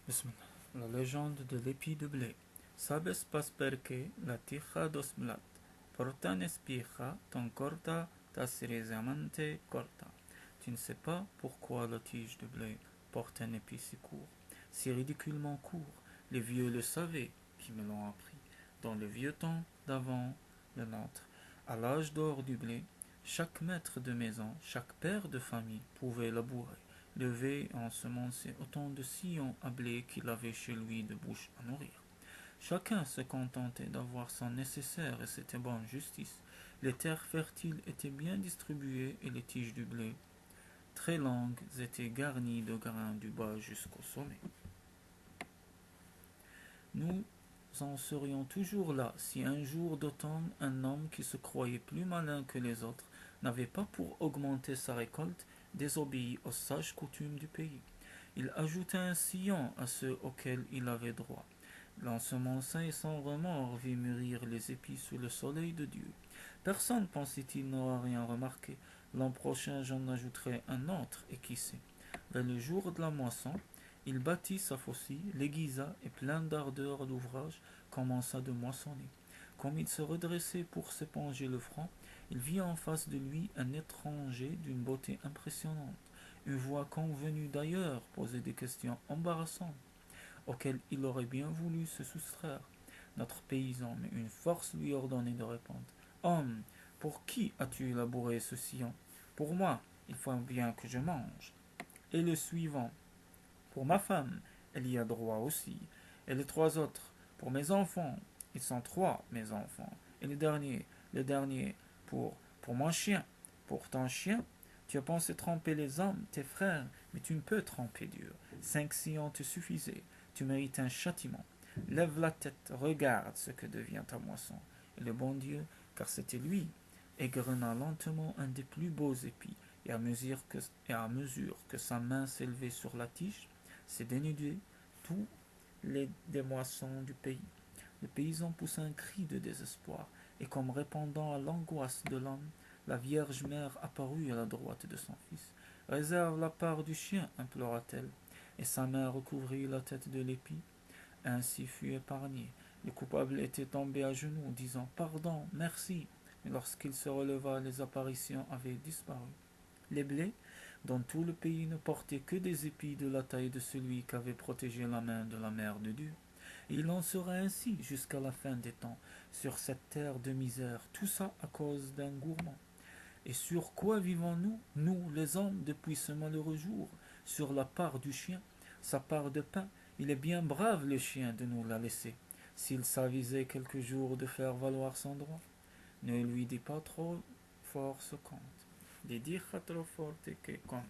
Bismillah. La légende de l'épi de blé. Sabes pas perché la tija dos blat. Porta espija ton corta tasirisamante corta. Tu ne sais pas pourquoi la tige de blé porte un épi si court, si ridiculement court. Les vieux le savaient, qui me l'ont appris, dans le vieux temps d'avant le nôtre. À l'âge d'or du blé, chaque maître de maison, chaque père de famille pouvait labourer, lever et ensemencer autant de sillons à blé qu'il avait chez lui de bouches à nourrir. Chacun se contentait d'avoir son nécessaire et c'était bonne justice. Les terres fertiles étaient bien distribuées et les tiges du blé, très longues, étaient garnies de grains du bas jusqu'au sommet. Nous en serions toujours là si un jour d'automne un homme qui se croyait plus malin que les autres n'avait pas pour augmenter sa récolte désobéi aux sages coutumes du pays. Il ajouta un sillon à ceux auxquels il avait droit. L'ensemença et sans remords vit mûrir les épis sous le soleil de Dieu. Personne, pensait-il, n'aura rien remarqué. L'an prochain, j'en ajouterai un autre, et qui sait. Vers le jour de la moisson, il bâtit sa faucille, l'aiguisa, et plein d'ardeur à l'ouvrage, commença de moissonner. Comme il se redressait pour s'éponger le front, il vit en face de lui un étranger d'une beauté impressionnante. Une voix convenue d'ailleurs posait des questions embarrassantes, auxquelles il aurait bien voulu se soustraire. Notre paysan, mais une force lui ordonnait de répondre. Homme, pour qui as-tu labouré ce sillon? Pour moi, il faut bien que je mange. Et le suivant, pour ma femme, elle y a droit aussi. Et les trois autres, pour mes enfants, ils sont trois, mes enfants. Et le dernier, pour mon chien, pour ton chien. Tu as pensé tromper les hommes, tes frères, mais tu ne peux tromper Dieu. 5 sillons te suffisaient. Tu mérites un châtiment. Lève la tête, regarde ce que devient ta moisson. Et le bon Dieu, car c'était lui, égrena lentement un des plus beaux épis, et à mesure que sa main s'élevait sur la tige, s'est dénudé tous les moissons du pays. Le paysan poussa un cri de désespoir, et comme répondant à l'angoisse de l'homme, la Vierge Mère apparut à la droite de son fils. Réserve la part du chien, implora-t-elle, et sa main recouvrit la tête de l'épi. Ainsi fut épargné. Le coupable était tombé à genoux, disant pardon, merci, mais lorsqu'il se releva, les apparitions avaient disparu. Les blés, dont tout le pays ne portait que des épis de la taille de celui qu'avait protégé la main de la mère de Dieu. Et il en sera ainsi jusqu'à la fin des temps, sur cette terre de misère, tout ça à cause d'un gourmand. Et sur quoi vivons-nous, nous les hommes, depuis ce malheureux jour? Sur la part du chien, sa part de pain. Il est bien brave le chien de nous la laisser, s'il s'avisait quelque jour de faire valoir son droit. Ne lui dis pas trop fort ce conte, de dire trop forte que compte.